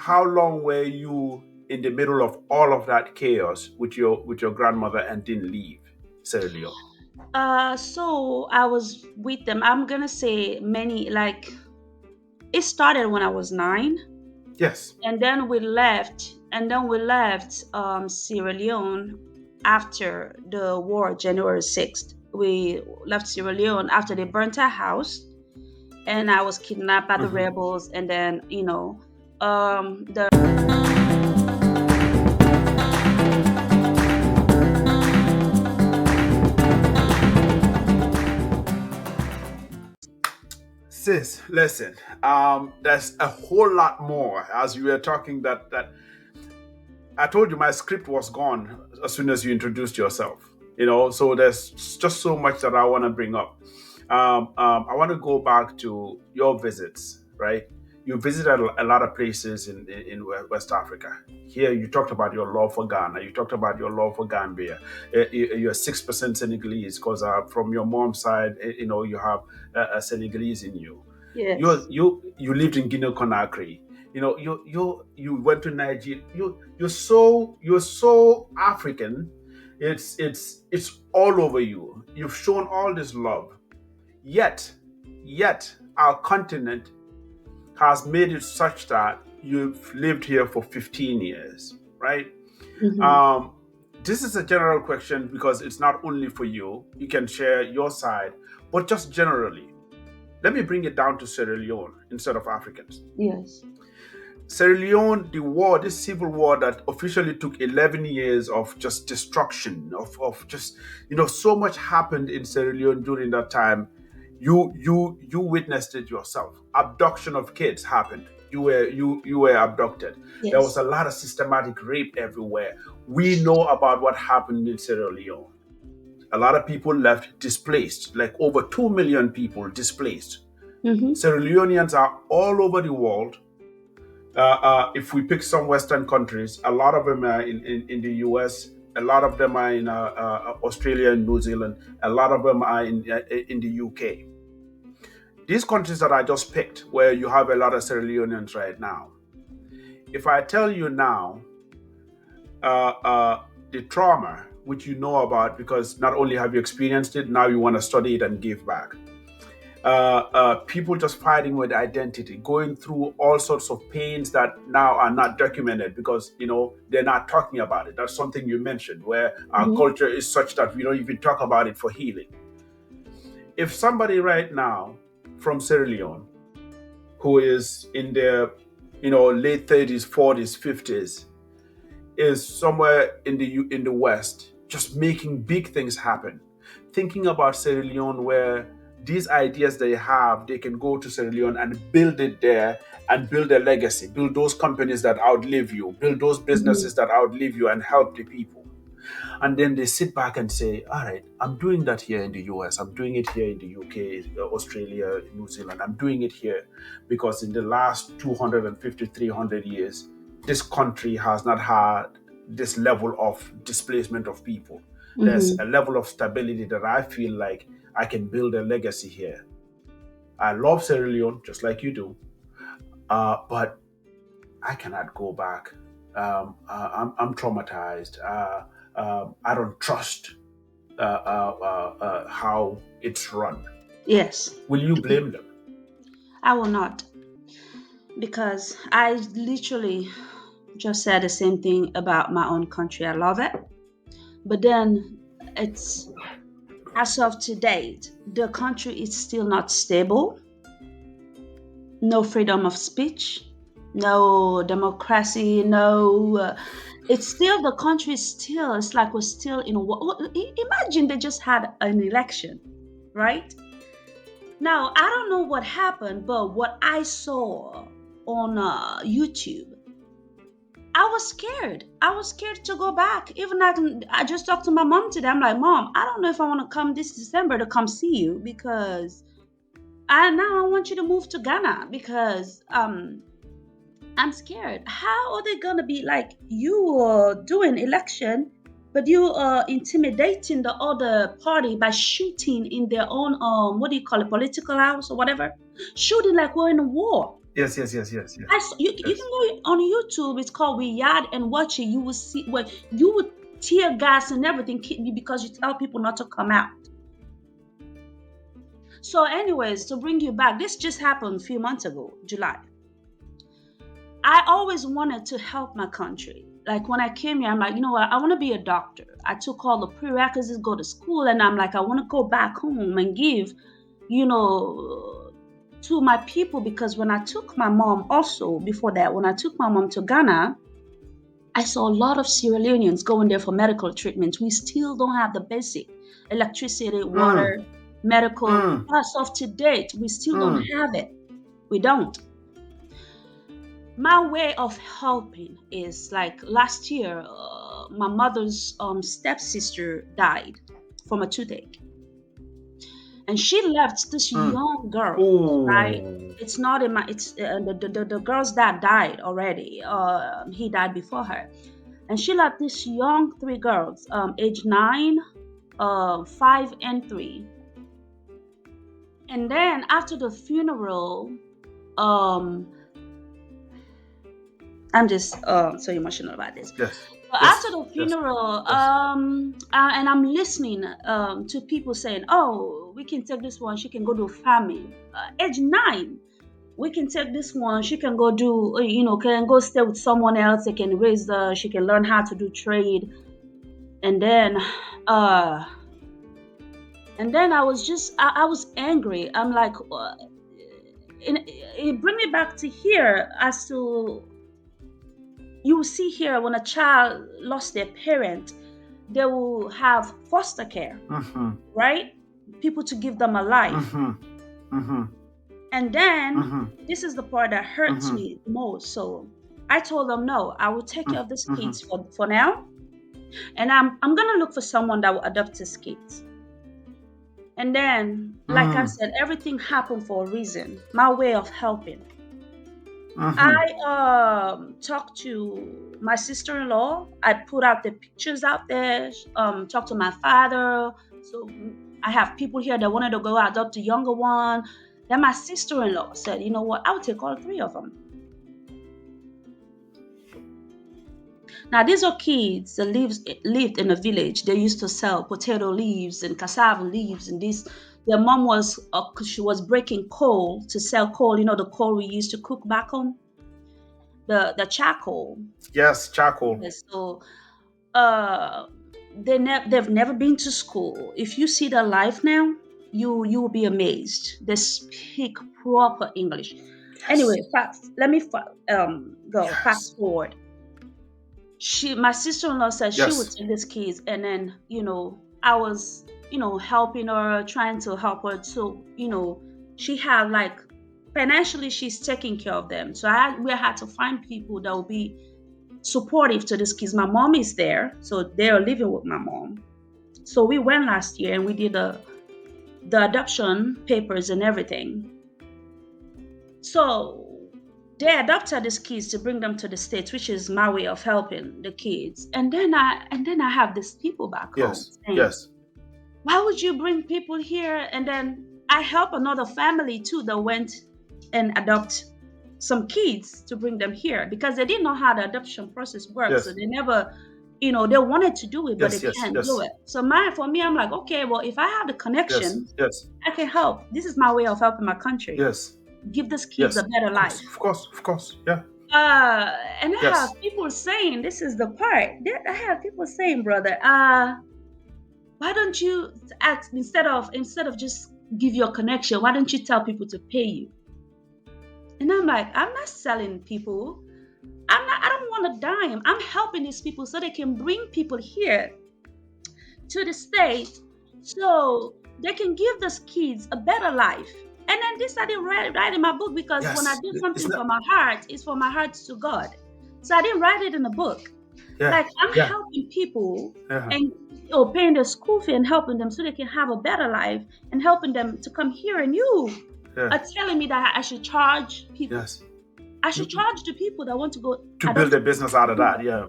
how long were you in the middle of all of that chaos with your grandmother and didn't leave Sierra Leone? So I was with them. I'm gonna say many, like, it started when I was 9, Yes. and then we left, Sierra Leone after the war, January 6th. We left Sierra Leone after they burnt our house, and I was kidnapped by the Mhm. rebels, and then the Sis, listen. There's a whole lot more as you were talking. That I told you my script was gone as soon as you introduced yourself. So there's just so much that I want to bring up. I want to go back to your visits, right? You visited a lot of places in West Africa. Here, you talked about your love for Ghana. You talked about your love for Gambia. You're 6% Senegalese because from your mom's side, you have a Senegalese in you. yes, You lived in Guinea Conakry. You went to Nigeria. You're so African. It's all over you. You've shown all this love. Yet, yet our continent has made it such that you've lived here for 15 years, right? hmm Um, this is a general question because it's not only for you. You can share your side, but just generally. Let me bring it down to Sierra Leone instead of Africans. yes, Sierra Leone, the war, this civil war that officially took 11 years of just destruction, of just, so much happened in Sierra Leone during that time. You witnessed it yourself. Abduction of kids happened. You were abducted. There was yes. a lot of systematic rape everywhere. We know about what happened in Sierra Leone. A lot of people left displaced, like over 2 million people displaced. hmm Sierra Leoneans are all over the world. If we pick some Western countries, a lot of them are in the US, a lot of them are in Australia and New Zealand, a lot of them are in the UK. These countries that I just picked, where you have a lot of Sierra Leoneans right now, if I tell you now the trauma which you know about, because not only have you experienced it, now you want to study it and give back. People just fighting with identity, going through all sorts of pains that now are not documented because they're not talking about it. That's something you mentioned, where our hmm culture is such that we don't even talk about it for healing. If somebody right now from Sierra Leone who is in their late 30s, 40s, 50s is somewhere in the West, just making big things happen. Thinking about Sierra Leone, where these ideas they have, they can go to Sierra Leone and build it there and build a legacy, build those companies that outlive you, build those hmm businesses that outlive you and help the people. And then they sit back and say, all right, I'm doing that here in the US, I'm doing it here in the UK, Australia, New Zealand, I'm doing it here because in the last 250, 300 years, this country has not had this level of displacement of people. There's a hmm level of stability that I feel like I can build a legacy here. I love Sierra Leone just like you do, but I cannot go back. I'm traumatized. I don't trust how it's run. Yes, Will you blame them? I will not, because I literally just said the same thing about my own country. I love it, but then it's, as of to date, the country is still not stable. No freedom of speech, no democracy, no. It's still, the country is still. It's like we're still in. Imagine they just had an election, right? Now I don't know what happened, but what I saw on YouTube, I was scared. I was scared to go back. Even I just talked to my mom today. I'm like, Mom, I don't know if I want to come this December to come see you, because I want you to move to Ghana, because I'm scared. How are they gonna be like, you are doing election, but you are intimidating the other party by shooting in their own what do you call it, political house or whatever, shooting like we're in a war. Yes, yes, yes, yes, yes, You yes. can go on YouTube. It's called We Yard and watch it. You will see what you would tear gas and everything because you tell people not to come out. So, anyways, to bring you back, this just happened a few months ago, July. I always wanted to help my country. Like when I came here, I'm like, you know what? I want to be a doctor. I took all the prerequisites, go to school, and I'm like, I want to go back home and give, you know, to my people because when I took my mom, also before that, when I took my mom to Ghana, I saw a lot of Sierra Leoneans going there for medical treatment. We still don't have the basic electricity, Mm, water, medical. mm, As of to date, we still don't mm, have it. We don't. My way of helping is like last year, my mother's stepsister died from a toothache, and she left this mm. young girl. Right? Ooh. It's not in my. It's the girl's dad died already. He died before her, and she left this young three girls, age 9, 5, and 3. And then after the funeral, um, I'm just so emotional about this. Yes, So after yes, the yes, funeral, yes. and I'm listening to people saying, "Oh, we can take this one. She can go do farming. Age 9, we can take this one. She can go do, can go stay with someone else. They can raise the. She can learn how to do trade." And then, uh, I was angry. I'm like, it bring me back to here as to you will see here when a child lost their parent, they will have foster care, Mm-hmm, right? People to give them a life. mm-hmm, mm-hmm, And then mm-hmm, this is the part that hurts mm-hmm, me the most. So I told them, no, I will take care of these mm-hmm, kids for now. And I'm gonna look for someone that will adopt these kids. And then, like I mm-hmm, said, everything happened for a reason. My way of helping. mm-hmm. I talked to my sister-in-law. I put out the pictures out there. Talked to my father. So I have people here that wanted to go adopt a younger one. Then my sister-in-law said, "You know what? I'll take all three of them." Now these are kids that lived in a village. They used to sell potato leaves and cassava leaves and this. Their mom was she was breaking coal to sell coal. You know the coal we used to cook back home, the charcoal. Yes, charcoal. Yes, so uh they've never been to school. If you see their life now, you will be amazed. They speak proper English. Anyway, Yes, let me go yes, fast forward. My sister-in-law said she would yes, take these kids, and then I was helping her, trying to help her. So she had like financially she's taking care of them. So we had to find people that will be supportive to these kids. My mom is there, so they are living with my mom. So we went last year and we did the adoption papers and everything. So they adopted these kids to bring them to the states, which is my way of helping the kids. And then I have these people back home yes, saying, yes, "Why would you bring people here?" And then I help another family too that went and adopt some kids to bring them here because they didn't know how the adoption process works. So yes, they never, they wanted to do it, but they yes, yes, can't do yes, it. So for me, I'm like, okay, well, if I have the yes, connection, yes, I can help. This is my way of helping my country. yes, Give these kids a yes. better Of course, life. of course, of course. Yeah. And I have Yes, people saying, this is the part. I have people saying, brother, why don't you ask instead of just give your connection, why don't you tell people to pay you? And I'm like, I'm not selling people. I don't want a dime. I'm helping these people so they can bring people here to the state so they can give those kids a better life. And then this I didn't write in my book because when I yes. do It's something not. for my heart, it's for my heart to God. So I didn't write it in a book. Yeah, Like I'm yeah, helping people yeah, and paying their school fee and helping them so they can have a better life and helping them to come here. And you yeah. are telling me that I should charge people. Yes. I should charge the people that want to go To build adopt. a business out of that. Yeah.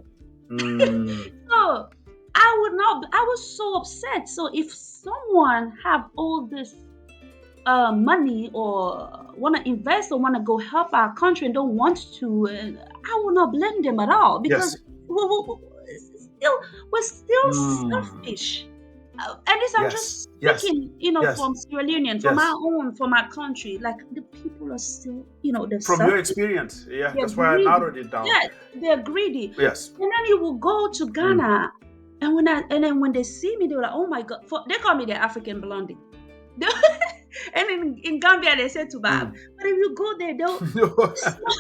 Mm. So I would not. I was so upset. So if someone have all this money or want to invest or want to go help our country and don't want to, I will not blame them at all because Yes. still, we're still Mm. selfish. And this I'm Yes. just Yes. speaking, Yes. from Sierra Leone, from our Yes. own, from our country. Like the people are still, they're From your selfish, experience, yeah, they're that's why I greedy. narrowed it down. Yes, they're greedy. Yes. And then you will go to Mm. Ghana, and then when they see me, they're like, "Oh my God!" They call me the African blondie. And in Gambia, they say Tubab. Mm. But if you go there, they'll this small,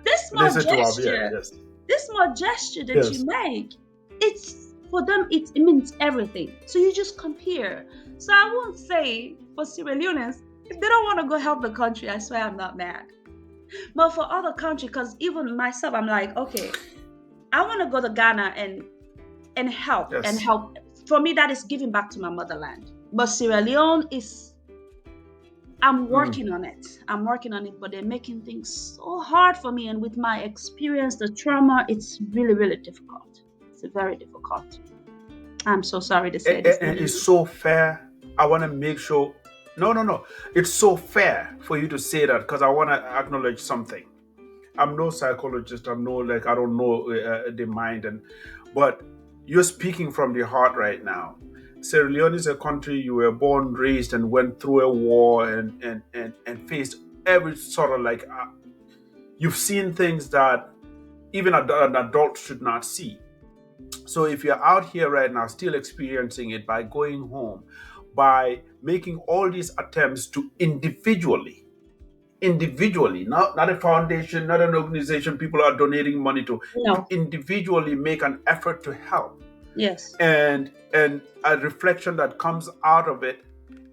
this They small said to Ab, yeah, gesture, yes. this small gesture that you Yes. make, it's for them. It means everything. So you just compare. So I won't say for Sierra Leoneans if they don't want to go help the country. I swear I'm not mad. But for other country, because even myself, I'm like, okay, I want to go to Ghana and Yes. help. For me, that is giving back to my motherland. But Sierra Leone is, I'm Mm. working on it. I'm working on it, but they're making things so hard for me. And with my experience, the trauma, it's really, really difficult. It's very difficult. I'm so sorry to say this. And it's so fair. I want to make sure. No, no, no. It's so fair for you to say that because I want to acknowledge something. I'm no psychologist. I'm no like I don't know the mind, but you're speaking from the heart right now. Sierra Leone is a country you were born, raised, and went through a war and faced every sort of like you've seen things that even an adult should not see. So if you're out here right now still experiencing it by going home, by making all these attempts to individually, not a foundation, not an organization people are donating money to No. individually make an effort to help, Yes. and a reflection that comes out of it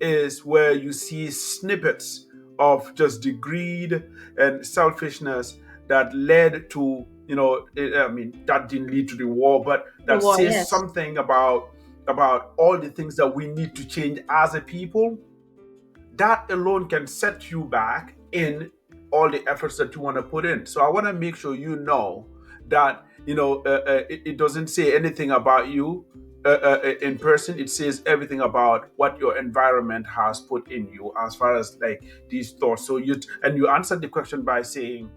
is where you see snippets of just the greed and selfishness that led to, I mean, that didn't lead to the war, but The that war. says Yes. something about all the things that we need to change as a people. That alone can set you back in all the efforts that you want to put in. So I want to make sure you know that it doesn't say anything about you in person. It says everything about what your environment has put in you as far as like these thoughts. So you answered the question by saying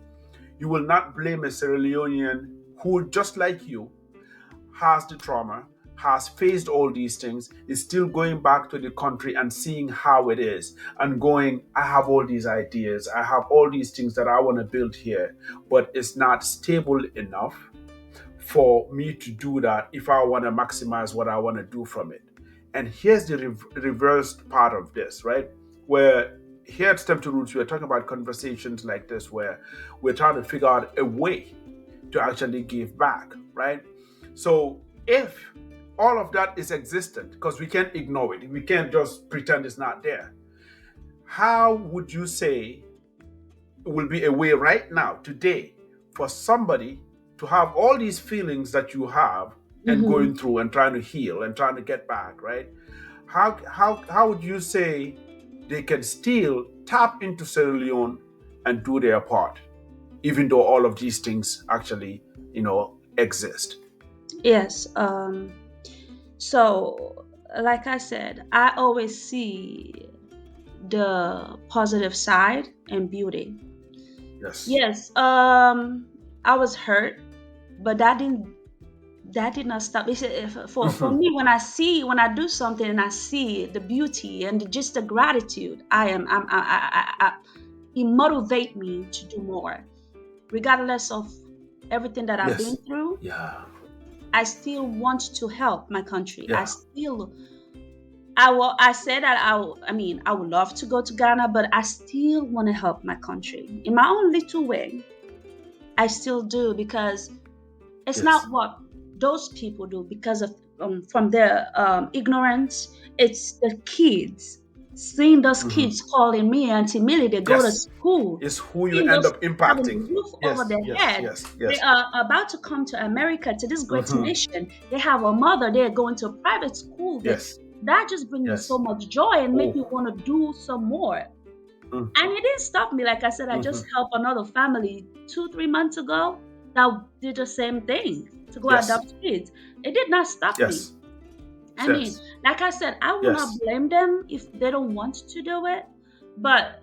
you will not blame a Sierra Leonean who, just like you, has the trauma, has faced all these things, is still going back to the country and seeing how it is and going, I have all these ideas, I have all these things that I want to build here, but it's not stable enough for me to do that if I want to maximize what I want to do from it. And here's the reversed part of this, right? Where here at StemToRoots, we're talking about conversations like this where we're trying to figure out a way to actually give back, right? So if all of that is existent, because we can't ignore it, we can't just pretend it's not there, how would you say will be a way right now, today, for somebody to have all these feelings that you have and Mm-hmm. going through and trying to heal and trying to get back, right? How would you say they can still tap into Sierra Leone and do their part, even though all of these things actually, exist? Yes. So, like I said, I always see the positive side and beauty. Yes. Yes, I was hurt, but that did not stop. For Mhm. me, when I do something and I see the beauty and just the gratitude, it motivate me to do more, regardless of everything that I've been Yes. through. Yeah. I still want to help my country. Yeah. I said that I mean, I would love to go to Ghana, but I still want to help my country in my own little way. I still do because it's Yes. not what those people do because of from their ignorance. It's the kids. Seeing those Hmm. kids calling me Auntie Millie, they go to Yes. school. Is who you Seeing end those up kids having a impacting. roof over Yes. their Yes. head. Yes. They Yes. are about to come to America, to this great Hmm. nation. They have a mother. They're going to a private school. Yes. That just brings me so Yes. much joy and make Oh. me want to do some more. Mm. And it didn't stop me. Like I said, I just Hmm. helped another family 2, 3 months ago that did the same thing to go Yes. adopt kids. It did not stop me. Yes. I mean, Yes. like I said, I will not Yes. blame them if they don't want to do it. But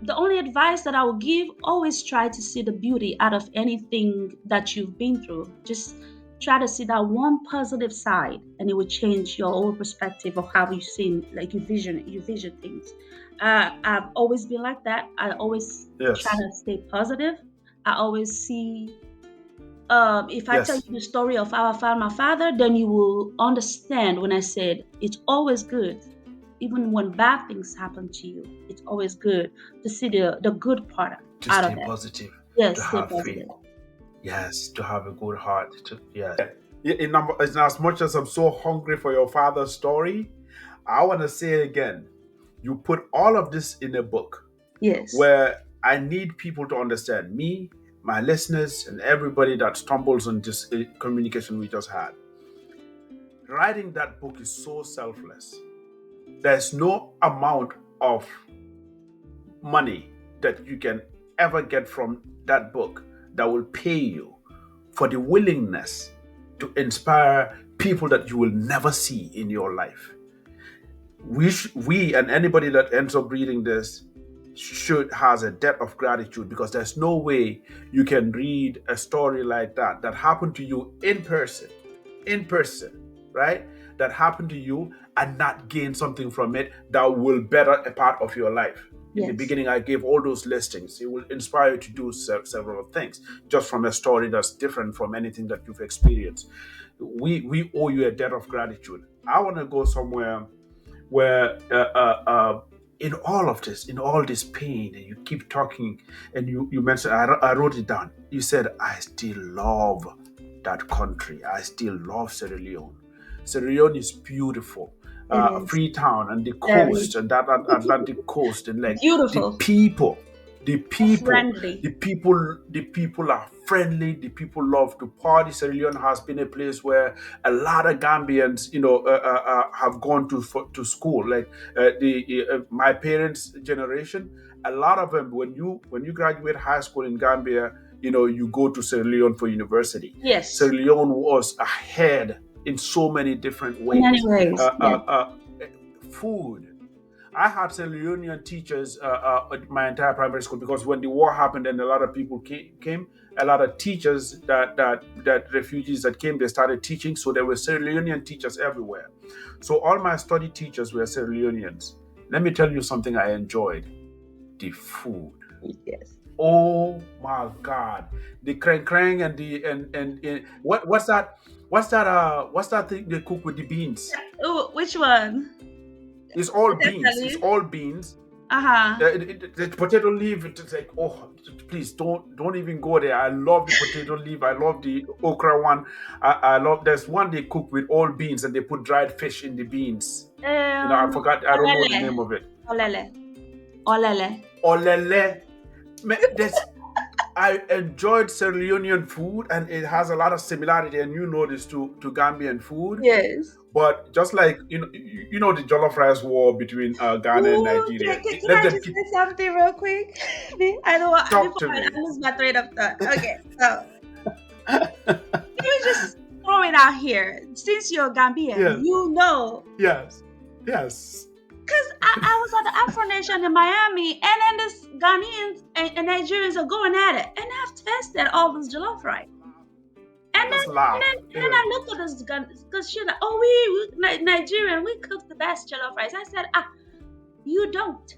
the only advice that I would give, always try to see the beauty out of anything that you've been through. Just try to see that one positive side, and it will change your whole perspective of how you see, like you vision things. I've always been like that. I always try Yes. to stay positive. I always see, if I tell you Yes. the story of how I found my father, then you will understand when I said it's always good, even when bad things happen to you. It's always good to see the good part To out of stay it. positive, to Yes, stay have faith. positive. Yes, to have a good heart. Yes. In as much as I'm so hungry for your father's story, I want to say again, you put all of this in a book Yes, where I need people to understand me, my listeners, and everybody that stumbles on this communication we just had. Writing that book is so selfless. There's no amount of money that you can ever get from that book that will pay you for the willingness to inspire people that you will never see in your life. We and anybody that ends up reading this should has a debt of gratitude, because there's no way you can read a story like that happened to you in person, right? That happened to you and not gain something from it that will better a part of your life. In the yes, beginning, I gave all those listings. It will inspire you to do several things just from a story that's different from anything that you've experienced. We owe you a debt of gratitude. I want to go somewhere where in all of this, in all this pain, and you keep talking, and you mentioned, I wrote it down. You said, I still love that country. I still love Sierra Leone. Sierra Leone is beautiful. it is Freetown and the very coast and that Atlantic coast, and like the beautiful, people, the people, friendly. the people are friendly. The people love to party. Sierra Leone has been a place where a lot of Gambians, have gone to school. Like my parents' generation, a lot of them, when you graduate high school in Gambia, you go to Sierra Leone for university. Yes, Sierra Leone was ahead in so many different in many ways. ways. Yes, Food. I had Sierra Leonean teachers my entire primary school, because when the war happened and a lot of people came, a lot of teachers that refugees that came, they started teaching. So there were Sierra Leonean teachers everywhere. So all my study teachers were Sierra Leoneans. Let me tell you something I enjoyed: the food. yes. Oh my God, the krang krang and the and what's that? What's that thing they cook with the beans? Ooh, which one? It's all beans. It's Italy. all beans. Uh huh. The potato leaf. It's like, oh, please don't even go there. I love the potato leaf. I love the okra one. I love. There's one they cook with all beans and they put dried fish in the beans. I Um, forgot. I don't know the olele, name of it. olele, olele. Olele. There's I enjoyed Sierra Leonean food, and it has a lot of similarity, and you know this, to Gambian food. Yes. But just like the Jollof rice war between Ghana and Ooh, Nigeria, can let I them just keep say something real quick? I don't want, talk before to I me. lose my train of thought. Okay, so let me just throw it out here. Since you're Gambian, Yes, you know, yes, yes. because I was at the Afro Nation in Miami, and then this Ghanaians and Nigerians are going at it, and I've tested all this jollof rice. And then, Just and laugh. then, and then I looked at this gun because she's like, "Oh, Nigerian, we cook the best jollof rice." I said, "Ah, you don't.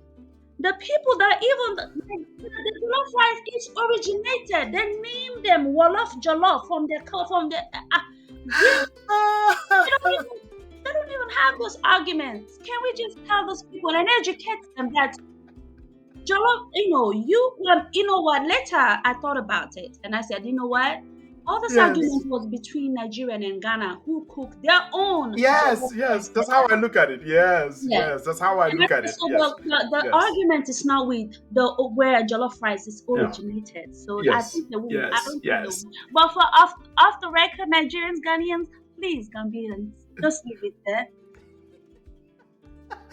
The people that even the jollof rice is originated. They name them Wolof Jollof from the we they don't even they don't even have those arguments. Can we just tell those people and educate them that jollof, you know what? Later I thought about it and I said, you know what? All this argument Yes, was between Nigeria and Ghana who cook their own yes, jollof yes. rice That's how I better. look at it. Yes, Yes. yes. That's how I And I look at said, it. so Yes, the yes. argument is not with the where jollof rice is Yeah. originated. So I Yes, think I yes, don't think they yes. will. But for off the record, Nigerians, Ghanaians, please, Gambians, just leave it there.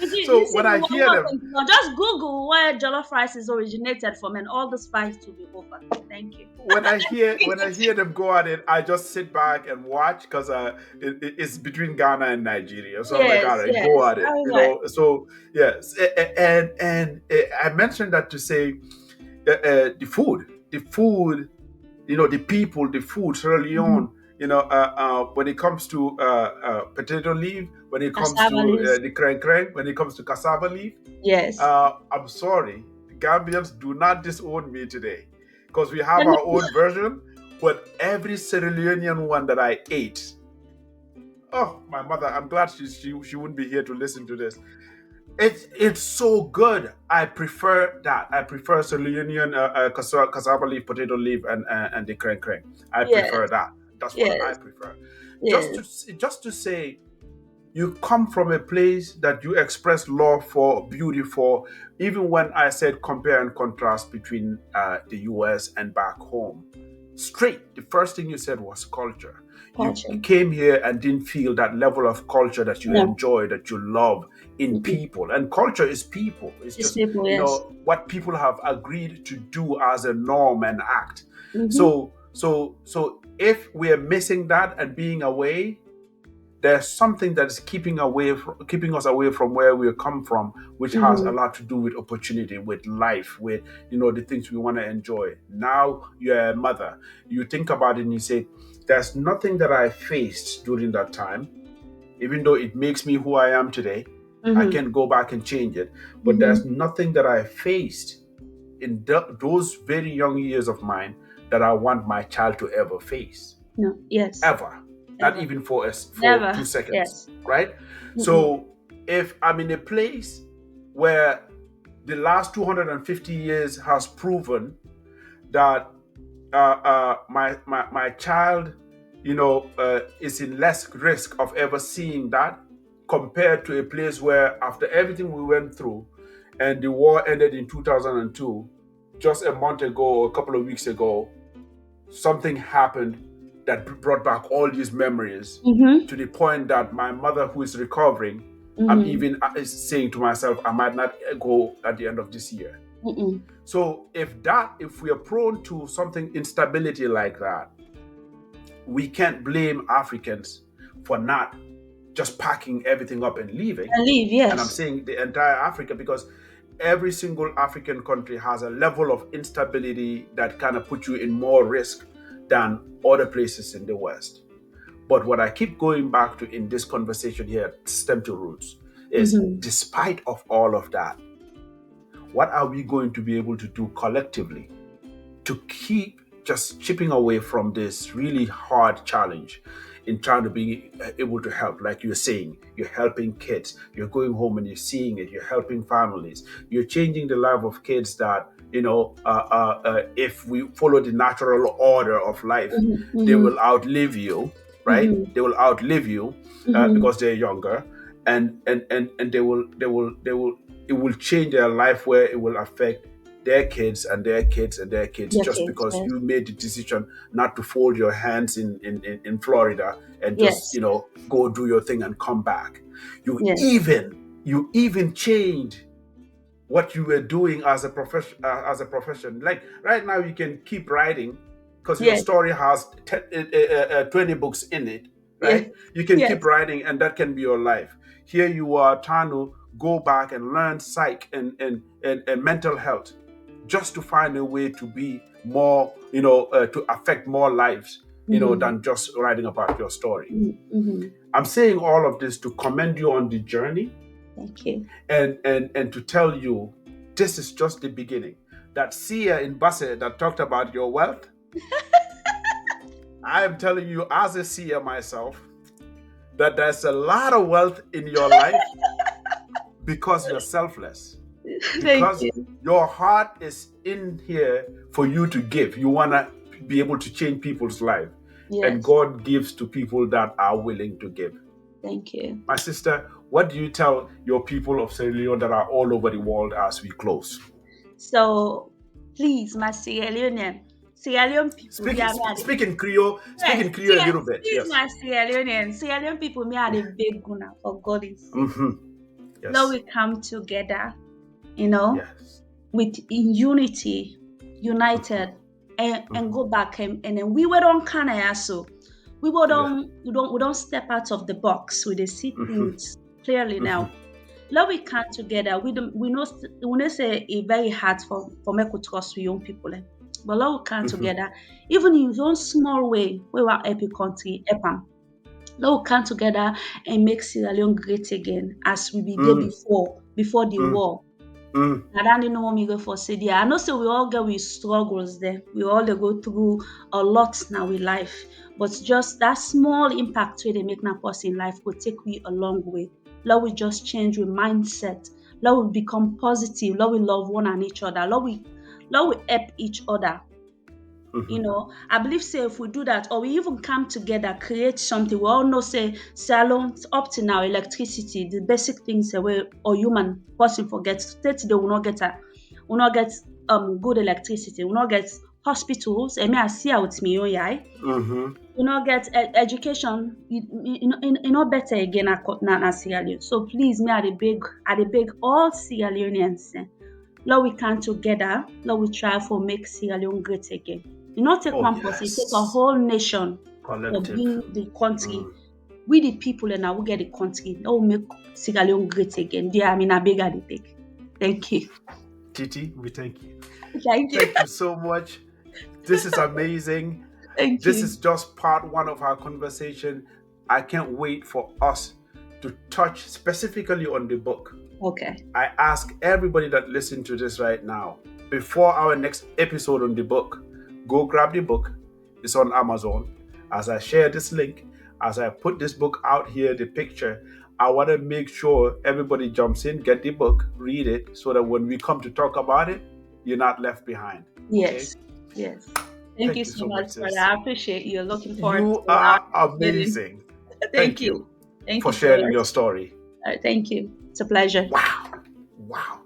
You So see when me I one hear more them, thing. Now just Google where jollof rice is originated from, and all this fight will be over. Thank you. when I hear them go at it, I just sit back and watch because it's between Ghana and Nigeria. So I'm like, all Yes, right, go yes. at I it, was like, So yes, and I mentioned that to say the food, the people, the food, Sierra mhm. Leone. When it comes to potato leaf, when it comes Cassava to leaves. the kreng kreng, when it comes to cassava leaf, Yes. I'm sorry, the Gambians do not disown me today, because we have Then our own version. But every Sierra Leonean one that I ate, oh, my mother, I'm glad she wouldn't be here to listen to this. It's so good. I prefer that. I prefer Sierra Leonean cassava leaf, potato leaf, and the kreng kreng. I prefer yes, that. That's what I yes, prefer. Just yes. to just to say, you come from a place that you express love for, beauty for. Even when I said compare and contrast between the US and back home, straight, the first thing you said was culture. You Culture. came here and didn't feel that level of culture that you No. enjoy, that you love in Mm-mm. people. And culture is people. It's These just, people, yes. what people have agreed to do as a norm and act. Mm-hmm. So if we're missing that and being away, there's something that is keeping us away from where we come from, which has a Mm-hmm. lot to do with opportunity, with life, with the things we want to enjoy. Now you're a mother, you think about it and you say, there's nothing that I faced during that time, even though it makes me who I am today. I Mm-hmm. can go back and change it, but there's Mm-hmm. nothing that I faced in those very young years of mine that I want my child to ever face, No. Yes. ever, not Ever. even for Never. 2 seconds, Yes. right? Mm-mm. So if I'm in a place where the last 250 years has proven that my child, is in less risk of ever seeing that, compared to a place where after everything we went through and the war ended in 2002, just a month ago or a couple of weeks ago, something happened that brought back all these memories, Mm-hmm. to the point that my mother, who is recovering, I'm Mm-hmm. even saying to myself, I might not go at the end of this year. Mm-mm. So if we are prone to something instability like that, we can't blame Africans for not just packing everything up and leaving. And leave, And I'm yes. saying the entire Africa, because every single African country has a level of instability that kind of puts you in more risk than other places in the West. But what I keep going back to in this conversation here at STEM to Roots is, Mm-hmm. despite of all of that, what are we going to be able to do collectively to keep just chipping away from this really hard challenge in trying to be able to help? Like you're saying, you're helping kids, you're going home and you're seeing it, you're helping families, you're changing the life of kids that, if we follow the natural order of life, Mm-hmm. they Mm-hmm. will outlive you, right? Mm-hmm. They will outlive you, Mm-hmm. because they're younger, and they will it will change their life, where it will affect their kids and their kids and their kids, Your just kids, because yes. you made the decision not to fold your hands in Florida and just Yes. go do your thing and come back. You Yes. even change what you were doing as a profession. Like right now, you can keep writing because your Yes. story has 20 books in it, Yes. right? You can keep Yes. writing, and that can be your life. Here you are trying to go back and learn psych and mental health, just to find a way to be more, to affect more lives, Mm-hmm. than just writing about your story. Mm-hmm. I'm saying all of this to commend you on the journey, Thank you. and to tell you, this is just the beginning. That seer in Basse that talked about your wealth, I am telling you, as a seer myself, that there's a lot of wealth in your life, because you're selfless, Thank because you. your heart is in here for you to give. You want to be able to change people's life, and Yes. God gives to people that are willing to give. Thank you. My sister, what do you tell your people of Sierra Leone that are all over the world as we close? So, please, my Sierra Leonean, Sierra Leone people, Speak, me are speak, the speak in Creole. Speak yes, in Creole a little bit. please, Yes. my Sierra Leonean, Sierra Leone people, me are the big guna for God's sake. Hmm. Lord, Yes. we come together, you know, Yes. with in unity, Mhm. united, and Mhm. go back and then we were on kind so Yeah. we don't step out of the box. We dey see Mhm. things clearly Mhm. now. Lord, we come together. We know say it very hard for me to trust with young people. But Lord, we come Mhm. together, even in one small way, we want help the country, help 'em. Let we come together and make Sierra Leone great again as we be there Mm. before the Mm. war. Mm. I don't know what me go for say there. I know say we all get with struggles there. We all dey go through a lot now with life. But just that small impact where they make na us in life will take we a long way. Lord, we just change with mindset. Lord, we become positive. Lord, we love one and each other. Lord, we help each other. Mhm. I believe say if we do that or we even come together, create something, we all know say salon up to now, electricity, the basic things where or human person forgets. State they will not get good electricity, will not get hospitals. I mean I see out me own eye. Mhm. We not get education, not better again na Sierra Leone. So please, me I dey beg all Sierra Leoneans. Lord, we come together. Lord, we try for make Sierra Leone great again. You not take Oh one person, you take a yes. whole nation for Collective. being the country. Mm. We the people and I will get the country. That will make Sierra Leone great again. Dear, I mean, I beg, I dey beg. Thank you. Titi, we thank you. Thank you. Thank you so much. This is amazing. Thank This you. is just part one of our conversation. I can't wait for us to touch specifically on the book. Okay. I ask everybody that listen to this right now, before our next episode on the book, go grab the book. It's on Amazon. As I share this link, as I put this book out here, the picture, I want to make sure everybody jumps in, get the book, read it, so that when we come to talk about it, you're not left behind. Okay? Yes. Yes. Thank you Thank you so so much much, for sis. that. I appreciate you. Looking forward You to our are meeting. amazing. Thank Thank you. you Thank for you so sharing much. your story. Thank you. It's a pleasure. Wow. Wow.